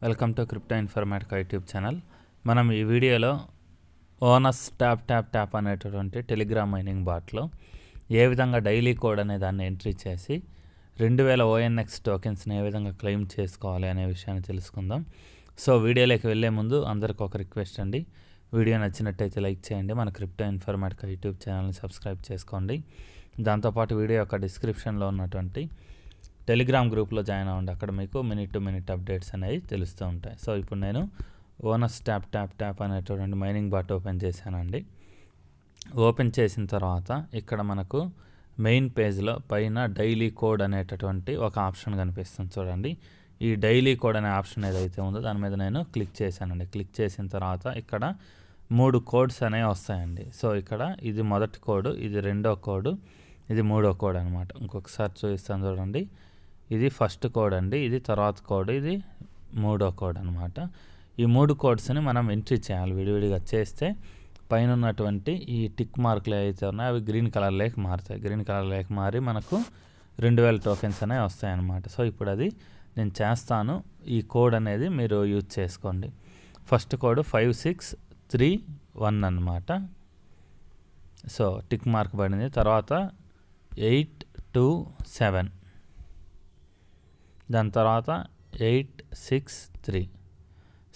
Welcome to crypto Informatica YouTube channel. మనం ఈ వీడియోలో ఓనస్ ట్యాప్ అనేటటువంటి టెలిగ్రామ్ మైనింగ్ బాట్లో ఏ విధంగా డైలీ కోడ్ అనే దాన్ని ఎంట్రీ చేసి 2000 ONX టోకెన్స్ని ఏ విధంగా క్లెయిమ్ చేసుకోవాలి అనే విషయాన్ని తెలుసుకుందాం. సో వీడియోలోకి వెళ్ళే ముందు అందరికి ఒక రిక్వెస్ట్ అండి, వీడియో నచ్చినట్టయితే లైక్ చేయండి, మన క్రిప్టో ఇన్ఫర్మేటికా యూట్యూబ్ ఛానల్ని సబ్స్క్రైబ్ చేసుకోండి. దాంతోపాటు వీడియో యొక్క డిస్క్రిప్షన్లో ఉన్నటువంటి టెలిగ్రామ్ గ్రూప్లో జాయిన్ అవ్వండి, అక్కడ మీకు మినిట్ టు మినిట్ అప్డేట్స్ అనేవి తెలుస్తూ ఉంటాయి. సో ఇప్పుడు నేను ఓనస్ ట్యాప్ అనేటువంటి మైనింగ్ బాట్ ఓపెన్ చేశానండి. ఓపెన్ చేసిన తర్వాత ఇక్కడ మనకు మెయిన్ పేజ్లో పైన డైలీ కోడ్ అనేటటువంటి ఒక ఆప్షన్ కనిపిస్తుంది చూడండి. ఈ డైలీ కోడ్ అనే ఆప్షన్ ఏదైతే ఉందో దాని మీద నేను క్లిక్ చేశానండి. క్లిక్ చేసిన తర్వాత ఇక్కడ 3 కోడ్స్ అనేవి వస్తాయండి. సో ఇక్కడ ఇది మొదటి కోడ్, ఇది రెండో కోడ్, ఇది మూడో కోడ్ అనమాట. ఇంకొకసారి చూపిస్తాను చూడండి. ఇది ఫస్ట్ కోడ్ అండి, ఇది తర్వాత కోడ్, ఇది మూడో కోడ్ అనమాట. ఈ 3 కోడ్స్ని మనం ఎంట్రీ చేయాలి. విడివిడిగా చేస్తే పైన ఉన్నటువంటి ఈ టిక్ మార్కులు ఏవైతే ఉన్నాయో అవి గ్రీన్ కలర్లోకి మారుతాయి. గ్రీన్ కలర్లోకి మారి మనకు 2000 టోకెన్స్ అనేవి వస్తాయన్నమాట. సో ఇప్పుడు అది నేను చేస్తాను. ఈ కోడ్ అనేది మీరు యూజ్ చేసుకోండి. ఫస్ట్ కోడ్ 5631 అనమాట. సో టిక్ మార్క్ పడింది. తర్వాత 827, దాని తర్వాత 863.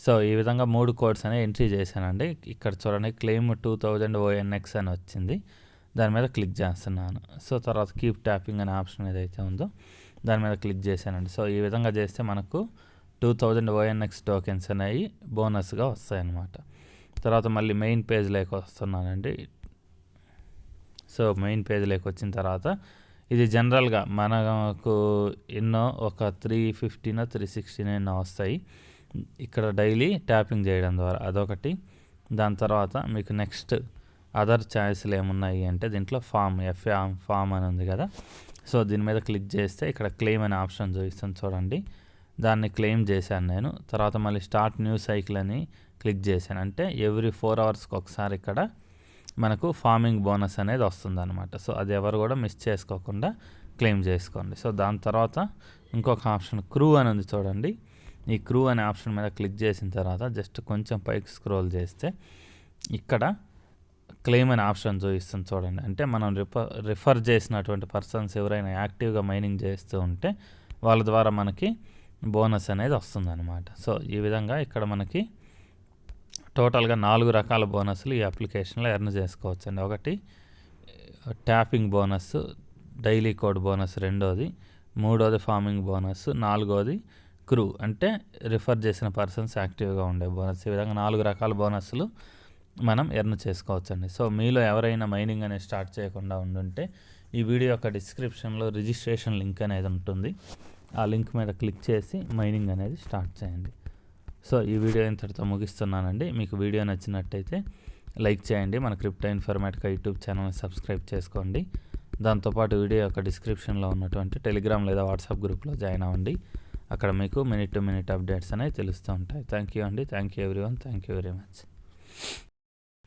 సో ఈ విధంగా 3 కోడ్స్ అనేవి ఎంట్రీ చేశానండి. ఇక్కడ చూడండి క్లెయిమ్ 2000 ONX అని వచ్చింది, దాని మీద క్లిక్ చేస్తున్నాను. సో తర్వాత కీప్ ట్యాపింగ్ అనే ఆప్షన్ ఏదైతే ఉందో దాని మీద క్లిక్ చేశానండి. సో ఈ విధంగా చేస్తే మనకు 2000 ONX టోకెన్స్ అనేవి బోనస్గా వస్తాయన్నమాట. తర్వాత మళ్ళీ మెయిన్ పేజ్లోకి వస్తున్నానండి. సో మెయిన్ పేజ్లోకి వచ్చిన తర్వాత ఇది జనరల్గా మనకు ఎన్నో ఒక 350 369 వస్తాయి ఇక్కడ డైలీ ట్యాపింగ్ చేయడం ద్వారా, అదొకటి. దాని తర్వాత మీకు నెక్స్ట్ అదర్ ఛాయిస్లు ఏమున్నాయి అంటే దీంట్లో ఫామ్ అని ఉంది కదా. సో దీని మీద క్లిక్ చేస్తే ఇక్కడ క్లెయిమ్ అనే ఆప్షన్ చూపిస్తుంది చూడండి, దాన్ని క్లెయిమ్ చేశాను నేను. తర్వాత మళ్ళీ స్టార్ట్ న్యూ సైకిల్ అని క్లిక్ చేశాను. అంటే ఎవ్రీ 4 అవర్స్కి ఒకసారి ఇక్కడ మనకు ఫార్మింగ్ బోనస్ అనేది వస్తుంది అనమాట. సో అది ఎవరు కూడా మిస్ చేసుకోకుండా క్లెయిమ్ చేసుకోండి. సో దాని తర్వాత ఇంకొక ఆప్షన్ క్రూ అని ఉంది చూడండి. ఈ క్రూ అనే ఆప్షన్ మీద క్లిక్ చేసిన తర్వాత జస్ట్ కొంచెం పైకి స్క్రోల్ చేస్తే ఇక్కడ క్లెయిమ్ అనే ఆప్షన్ చూపిస్తుంది చూడండి. అంటే మనం రిఫర్ చేసినటువంటి పర్సన్స్ ఎవరైనా యాక్టివ్గా మైనింగ్ చేస్తూ ఉంటే వాళ్ళ ద్వారా మనకి బోనస్ అనేది వస్తుంది అనమాట. సో ఈ విధంగా ఇక్కడ మనకి టోటల్గా 4 రకాల బోనస్లు ఈ అప్లికేషన్లో ఎర్న్ చేసుకోవచ్చు అండి. ఒకటి tapping bonus, daily code bonus రెండోది, మూడోది ఫార్మింగ్ బోనస్, నాలుగోది క్రూ అంటే రిఫర్ చేసిన పర్సన్స్ యాక్టివ్గా ఉండే బోనస్. ఈ విధంగా 4 రకాల బోనస్లు మనం ఎర్న్ చేసుకోవచ్చండి. సో మీలో ఎవరైనా మైనింగ్ అనేది స్టార్ట్ చేయకుండా ఉండుంటే ఈ వీడియో యొక్క డిస్క్రిప్షన్లో రిజిస్ట్రేషన్ లింక్ అనేది ఉంటుంది. ఆ లింక్ మీద క్లిక్ చేసి మైనింగ్ అనేది స్టార్ట్ చేయండి. సో ఈ వీడియో ఇంతటితో ముగిస్తున్నానండి. మీకు వీడియో నచ్చినట్టయితే లైక్ చేయండి, మన క్రిప్టో ఇన్ఫర్మేటికా యూట్యూబ్ ఛానల్ని సబ్స్క్రైబ్ చేసుకోండి. దాంతోపాటు వీడియో యొక్క డిస్క్రిప్షన్లో ఉన్నటువంటి టెలిగ్రామ్ లేదా వాట్సాప్ గ్రూప్లో జాయిన్ అవ్వండి, అక్కడ మీకు మినిట్ టు మినిట్ అప్డేట్స్ అనేవి తెలుస్తూ ఉంటాయి. థ్యాంక్ యూ అండి. Thank you everyone. Thank you very much.